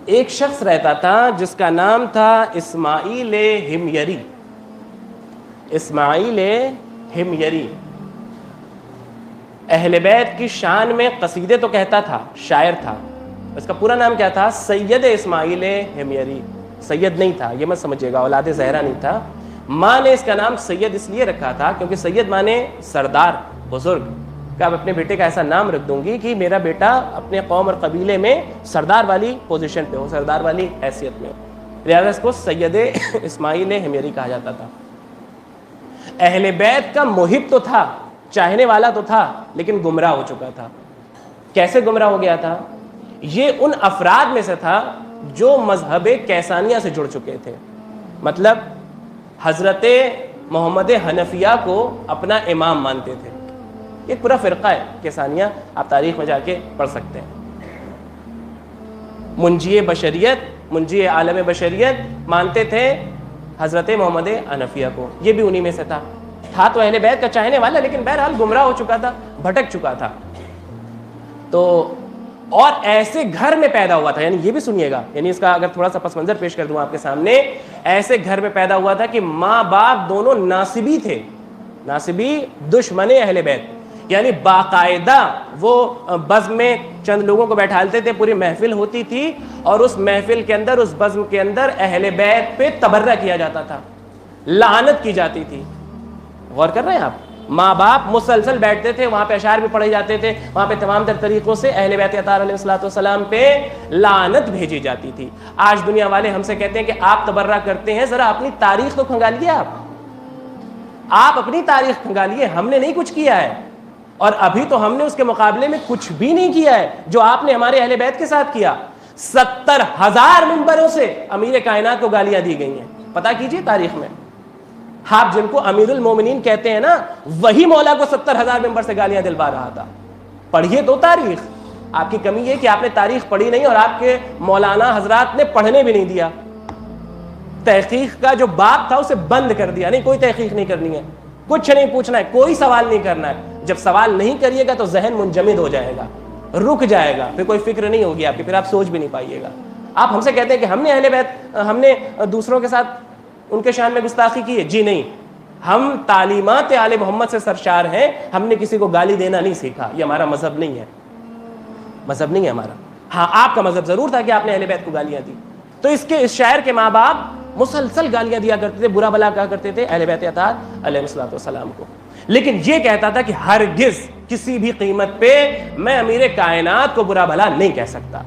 ایک شخص رہتا تھا جس کا نام تھا اسماعیل ہمیری. اسماعیل ہمیری اہل بیت کی شان میں قصیدے تو کہتا تھا, شاعر تھا. اس کا پورا نام کیا تھا؟ سید اسماعیل ہمیری. سید نہیں تھا, یہ مت سمجھیے گا, اولاد زہرا نہیں تھا. ماں نے اس کا نام سید اس لیے رکھا تھا کیونکہ سید مانے سردار, بزرگ. کہ اب اپنے بیٹے کا ایسا نام رکھ دوں گی کہ میرا بیٹا اپنے قوم اور قبیلے میں سردار والی پوزیشن پہ ہو, سردار والی حیثیت میں ہو. لہٰذا اس کو سید اسماعیل ہمیری کہا جاتا تھا. اہل بیت کا محب تو تھا, چاہنے والا تو تھا, لیکن گمراہ ہو چکا تھا. کیسے گمراہ ہو گیا تھا؟ یہ ان افراد میں سے تھا جو مذہب کیسانیہ سے جڑ چکے تھے. مطلب حضرت محمد حنفیہ کو اپنا امام مانتے تھے. یہ پورا فرقہ ہے کیسانیہ, آپ تاریخ میں جا کے پڑھ سکتے ہیں. منجی بشریت, منجی عالم بشریت مانتے تھے حضرت محمد حنفیہ کو. یہ بھی انہی میں سے تھا تو اہل بیت کا چاہنے والا, لیکن بہرحال گمراہ ہو چکا تھا, بھٹک چکا تھا. تو اور ایسے گھر میں پیدا ہوا تھا, یعنی یہ بھی سنیے گا, یعنی اس کا اگر تھوڑا سا پس منظر پیش کر دوں آپ کے سامنے, ایسے گھر میں پیدا ہوا تھا کہ ماں باپ دونوں ناصبی تھے. ناصبی دشمن اہل بیت, یعنی باقاعدہ وہ بزم میں چند لوگوں کو بیٹھالتے تھے, پوری محفل ہوتی تھی اور اس محفل کے اندر, اس بزم کے اندر اہل بیت پہ تبرہ کیا جاتا تھا, لعنت کی جاتی تھی. غور کر رہے ہیں آپ؟ ماں باپ مسلسل بیٹھتے تھے, وہاں پہ اشعار بھی پڑھے جاتے تھے, وہاں پہ تمام تر طریقوں سے اہل بیت اطہار علیہ الصلوۃ والسلام پہ لعنت بھیجی جاتی تھی. آج دنیا والے ہم سے کہتے ہیں کہ آپ تبرہ کرتے ہیں, ذرا اپنی تاریخ تو کھنگالیے. آپ اپنی تاریخ کھنگالیے. ہم نے نہیں کچھ کیا ہے, اور ابھی تو ہم نے اس کے مقابلے میں کچھ بھی نہیں کیا ہے جو آپ نے ہمارے اہل بیت کے ساتھ کیا. 70,000 منبروں سے امیر کائنات کو گالیاں دی گئی ہیں. پتہ کیجئے تاریخ میں, آپ جن کو امیر المومنین کہتے ہیں نا, وہی مولا کو 70,000 منبر سے گالیاں دلوا رہا تھا. پڑھیے تو تاریخ. آپ کی کمی یہ کہ آپ نے تاریخ پڑھی نہیں, اور آپ کے مولانا حضرات نے پڑھنے بھی نہیں دیا. تحقیق کا جو باب تھا اسے بند کر دیا. نہیں, کوئی تحقیق نہیں کرنی ہے, کچھ نہیں پوچھنا ہے, کوئی سوال نہیں کرنا ہے. جب سوال نہیں کریے گا تو ذہن منجمد ہو جائے گا, رک جائے گا, پھر کوئی فکر نہیں ہوگی آپ کی, پھر آپ سوچ بھی نہیں پائیے گا. آپ ہم سے کہتے ہیں کہ ہم نے اہل بیت, ہم نے دوسروں کے ساتھ ان کے شان میں گستاخی کی ہے. جی نہیں, ہم تعلیمات آل محمد سے سرشار ہیں. ہم نے کسی کو گالی دینا نہیں سیکھا, یہ ہمارا مذہب نہیں ہے, مذہب نہیں ہے ہمارا. ہاں, آپ کا مذہب ضرور تھا کہ آپ نے اہل بیت کو گالیاں دی. تو اس شاعر کے ماں باپ مسلسل گالیاں دیا کرتے تھے, برا بلا کہا کرتے تھے اہل بیت اطہار علیہ الصلوۃ والسلام کو. لیکن یہ کہتا تھا کہ ہرگز کسی بھی قیمت پہ میں امیر کائنات کو برا بھلا نہیں کہہ سکتا.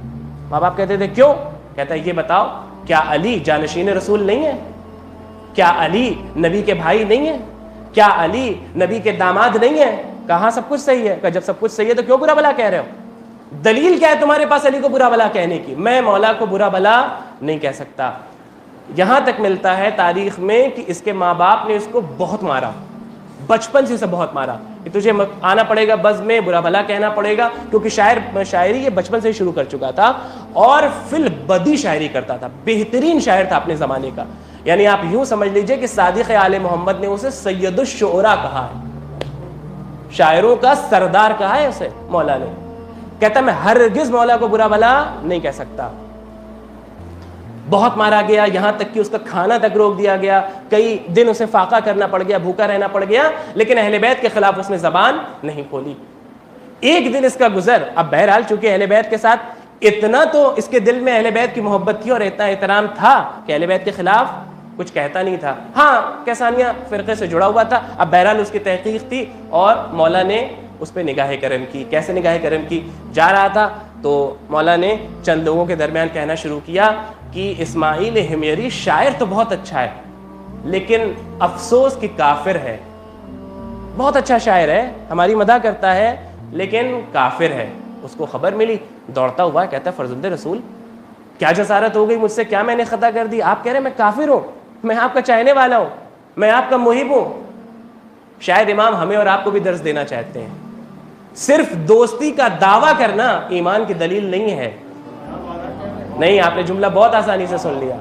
ماں باپ کہتے تھے کیوں؟ کہتا ہے یہ بتاؤ, کیا علی جانشین رسول نہیں ہے؟ کیا علی نبی کے بھائی نہیں ہے؟ کیا علی نبی کے داماد نہیں ہے؟ کہاں سب کچھ صحیح ہے. کہ جب سب کچھ صحیح ہے تو کیوں برا بھلا کہہ رہے ہو؟ دلیل کیا ہے تمہارے پاس علی کو برا بھلا کہنے کی؟ میں مولا کو برا بھلا نہیں کہہ سکتا. یہاں تک ملتا ہے تاریخ میں کہ اس کے ماں باپ نے اس کو بہت مارا, بچپن سے بہت مارا کہ تجھے آنا پڑے گا بز میں, برا بھلا کہنا پڑے گا, کیونکہ شاعری یہ بچپن سے ہی شروع کر چکا تھا اور فل بدی شاعری کرتا تھا. بہترین شاعر تھا اپنے زمانے کا. یعنی آپ یوں سمجھ لیجئے کہ صادق آل محمد نے اسے سید الشعراء کہا ہے, شاعروں کا سردار کہا ہے اسے مولا نے. کہتا میں ہرگز مولا کو برا بھلا نہیں کہہ سکتا. بہت مارا گیا, یہاں تک کہ اس کا کھانا تک روک دیا گیا, کئی دن اسے فاقہ کرنا پڑ گیا, بھوکا رہنا پڑ گیا, لیکن اہل بیت کے خلاف اس نے زبان نہیں کھولی. ایک دن اس کا گزر, اب بہرحال چونکہ اہل بیت کے ساتھ اتنا تو اس کے دل میں اہل بیت کی محبت تھی اور اتنا احترام تھا کہ اہل بیت کے خلاف کچھ کہتا نہیں تھا. ہاں, کیسانیہ فرقے سے جڑا ہوا تھا. اب بہرحال اس کی تحقیق تھی اور مولا نے اس پہ نگاہ کرم کی. کیسے نگاہ کرم کی؟ جا رہا تھا تو مولا نے چند لوگوں کے درمیان کہنا شروع کیا کہ اسماعیل ہمیری شاعر تو بہت اچھا ہے, لیکن افسوس کہ کافر ہے. بہت اچھا شاعر ہے, ہماری مدح کرتا ہے, لیکن کافر ہے. اس کو خبر ملی, دوڑتا ہوا کہتا ہے فرزند رسول, کیا جسارت ہو گئی مجھ سے, کیا میں نے خطا کر دی؟ آپ کہہ رہے ہیں میں کافر ہوں, میں آپ کا چاہنے والا ہوں, میں آپ کا محب ہوں. شاید امام ہمیں اور آپ کو بھی درس دینا چاہتے ہیں. صرف دوستی کا دعویٰ کرنا ایمان کی دلیل نہیں ہے. نہیں, آپ نے جملہ بہت آسانی سے سن لیا.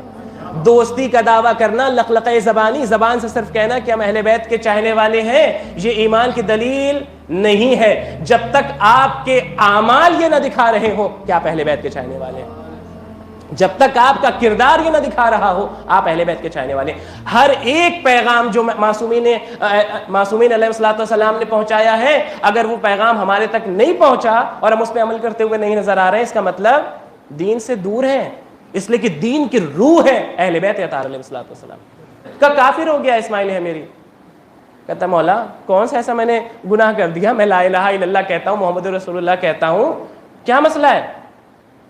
دوستی کا دعویٰ کرنا لقلقہ زبانی, زبان سے صرف کہنا کہ ہم اہل بیت کے چاہنے والے ہیں, یہ ایمان کی دلیل نہیں ہے جب تک آپ کے اعمال یہ نہ دکھا رہے ہوں کہ آپ اہل بیت کے چاہنے والے ہیں. جب تک آپ کا کردار یہ نہ دکھا رہا ہو آپ اہل بیت کے چاہنے والے. ہر ایک پیغام جو معصومین علیہ الصلوۃ والسلام نے پہنچایا ہے، اگر وہ پیغام ہمارے تک نہیں پہنچا اور ہم اس پہ عمل کرتے ہوئے نہیں نظر آ رہے ہیں، اس کا مطلب دین سے دور ہے. اس لیے کہ دین کی روح ہے اہل بیت اطہار علیہ الصلوۃ والسلام. کا کافر ہو گیا اسماعیل ہمیری. کہتا مولا کون سا ایسا میں نے گناہ کر دیا، میں لا الہ الا اللہ کہتا ہوں، محمد رسول اللہ کہتا ہوں، کیا مسئلہ ہے؟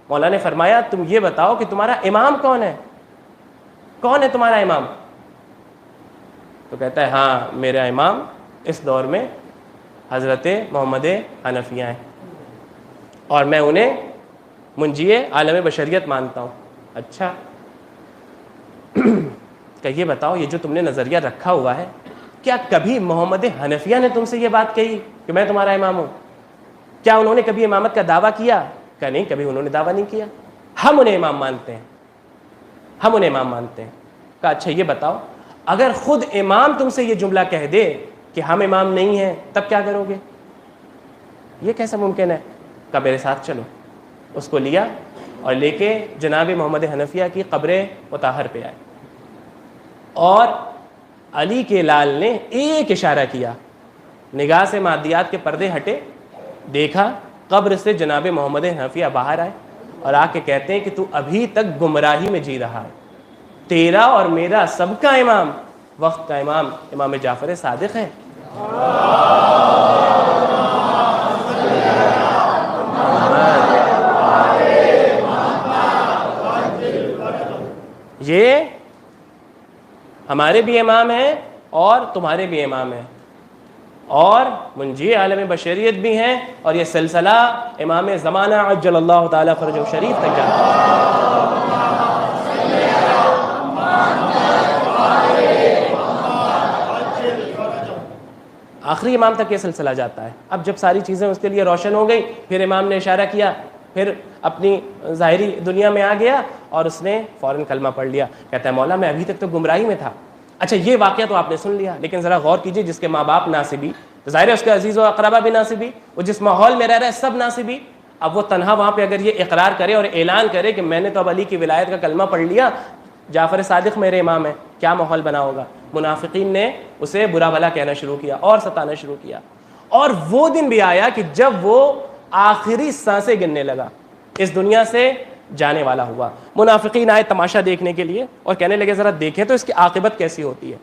مولا نے فرمایا تم یہ بتاؤ کہ تمہارا امام کون ہے؟ کون ہے تمہارا امام؟ تو کہتا ہے ہاں میرا امام اس دور میں حضرت محمد حنفیہ ہیں اور میں انہیں منجی عالم بشریت مانتا ہوں. اچھا کہ یہ بتاؤ یہ جو تم نے نظریہ رکھا ہوا ہے، کیا کبھی محمد حنفیہ نے تم سے یہ بات کہی کہ میں تمہارا امام ہوں؟ کیا انہوں نے کبھی امامت کا دعویٰ کیا؟ کہ نہیں، کبھی انہوں نے دعویٰ نہیں کیا. ہم انہیں امام مانتے ہیں، ہم انہیں امام مانتے ہیں. کہا اچھا یہ بتاؤ اگر خود امام تم سے یہ جملہ کہہ دے کہ ہم امام نہیں ہیں تب کیا کرو گے؟ یہ کیسا ممکن ہے؟ کہا میرے ساتھ چلو. اس کو لیا اور لے کے جناب محمد حنفیہ کی قبر مطہر پہ آئے اور علی کے لال نے ایک اشارہ کیا، نگاہ سے مادیات کے پردے ہٹے، دیکھا قبر سے جناب محمد حنفیہ باہر آئے اور آ کے کہتے ہیں کہ تو ابھی تک گمراہی میں جی رہا ہے، تیرا اور میرا سب کا امام وقت کا امام امام جعفر صادق ہے. یہ ہمارے بھی امام ہیں اور تمہارے بھی امام ہیں اور منجی عالم بشریت بھی ہیں، اور یہ سلسلہ امام زمانہ عجل اللہ تعالیٰ فرجہ شریف تک جاتا ہے. آخری امام تک یہ سلسلہ جاتا ہے. اب جب ساری چیزیں اس کے لیے روشن ہو گئی، پھر امام نے اشارہ کیا، پھر اپنی ظاہری دنیا میں آ گیا اور اس نے فوراً کلمہ پڑھ لیا. کہتا ہے مولا میں ابھی تک تو گمراہی میں تھا. اچھا یہ واقعہ تو آپ نے سن لیا، لیکن ذرا غور کیجئے جس کے ماں باپ ناصبی، ظاہر ہے اس کے عزیز و اقربا بھی ناصبی، وہ جس ماحول میں رہ رہا ہے سب ناصبی. اب وہ تنہا وہاں پہ اگر یہ اقرار کرے اور اعلان کرے کہ میں نے تو اب علی کی ولایت کا کلمہ پڑھ لیا، جعفر صادق میرے امام ہے، کیا ماحول بنا ہوگا؟ منافقین نے اسے برا بھلا کہنا شروع کیا اور ستانا شروع کیا. اور وہ دن بھی آیا کہ جب وہ آخری سانسیں گننے لگا، اس دنیا سے جانے والا ہوا. منافقین آئے تماشا دیکھنے کے لیے اور کہنے لگے ذرا دیکھیں تو اس کی عاقبت کیسی ہوتی ہے.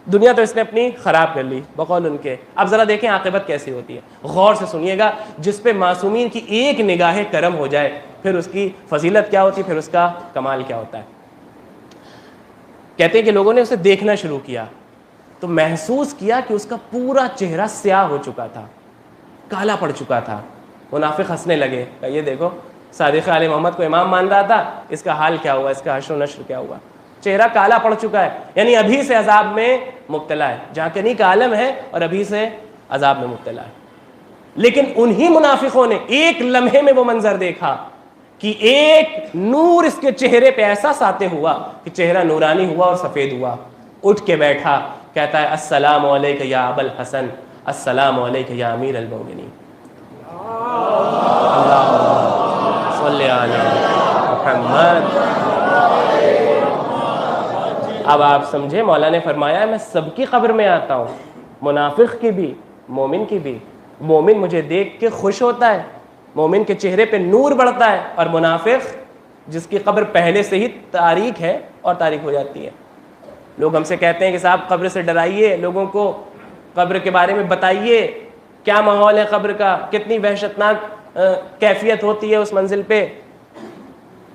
دنیا تو اس نے اپنی خراب کر لی بقول ان کے، اب ذرا دیکھیں عاقبت کیسی ہوتی ہے. غور سے سنیے گا، جس پہ معصومین کی ایک نگاہ کرم ہو جائے پھر اس کی فضیلت کیا ہوتی ہے، پھر اس کا کمال کیا ہوتا ہے. کہتے ہیں کہ لوگوں نے اسے دیکھنا شروع کیا تو محسوس کیا کہ اس کا پورا چہرہ سیاہ ہو چکا تھا، کالا پڑ چکا تھا. منافق ہنسنے لگے، یہ دیکھو صادق آل محمد کو امام مان رہا تھا، اس کا حال کیا ہوا، اس کا حشر و نشر کیا ہوا. چہرہ کالا پڑ چکا ہے، یعنی ابھی سے عذاب میں مبتلا ہے، جہاں کنی کا عالم ہے اور ابھی سے عذاب میں مبتلا ہے. لیکن انہی منافقوں نے ایک لمحے میں وہ منظر دیکھا کہ ایک نور اس کے چہرے پہ ایسا ساطع ہوا کہ چہرہ نورانی ہوا اور سفید ہوا. اٹھ کے بیٹھا، کہتا ہے السلام علیک یا ابا الحسن، السلام علیک یا امیر المومنین. صلی علی محمد. اب آپ سمجھے، مولا نے فرمایا میں سب کی قبر میں آتا ہوں، منافق کی بھی مومن کی بھی. مومن مجھے دیکھ کے خوش ہوتا ہے، مومن کے چہرے پہ نور بڑھتا ہے، اور منافق جس کی قبر پہلے سے ہی تاریک ہے اور تاریک ہو جاتی ہے. لوگ ہم سے کہتے ہیں کہ صاحب قبر سے ڈرائیے لوگوں کو، قبر کے بارے میں بتائیے کیا ماحول ہے قبر کا، کتنی وحشتناک کیفیت ہوتی ہے اس منزل پہ،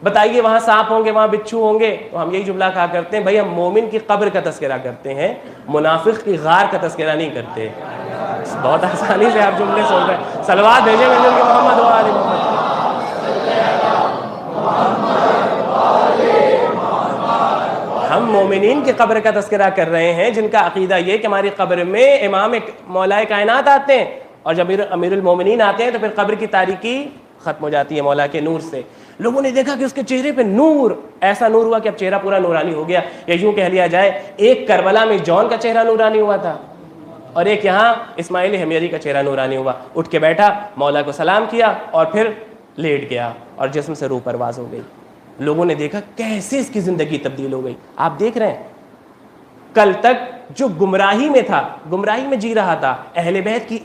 بتائیے وہاں سانپ ہوں گے، وہاں بچھو ہوں گے. تو ہم یہی جملہ کہا کرتے ہیں بھائی ہم مومن کی قبر کا تذکرہ کرتے ہیں، منافق کی غار کا تذکرہ نہیں کرتے. بہت آسانی سے آپ جملے سن رہے ہیں. صلوات بھیجیں گے محمد و آل محمد. ہم مومنین کی قبر کا تذکرہ کر رہے ہیں جن کا عقیدہ یہ کہ ہماری قبر میں امام مولا کائنات آتے ہیں، اور جب امیر المومنین آتے ہیں تو پھر قبر کی تاریکی ختم ہو جاتی ہے مولا کے نور سے. لوگوں نے دیکھا کہ اس کے چہرے پہ نور، ایسا نور ہوا کہ اب چہرہ پورا نورانی ہو گیا. یا یوں کہہ لیا جائے ایک کربلا میں جون کا چہرہ نورانی ہوا تھا اور ایک یہاں اسماعیل ہمیری کا چہرہ نورانی ہوا. اٹھ کے بیٹھا، مولا کو سلام کیا اور پھر لیٹ گیا اور جسم سے روح پرواز ہو گئی. لوگوں نے دیکھا کیسے اس کی زندگی تبدیل ہو گئی. آپ دیکھ رہے ہیں کل تک جو گمراہی میں تھا, گمراہی میں جی رہا تھا, اہل بیت کی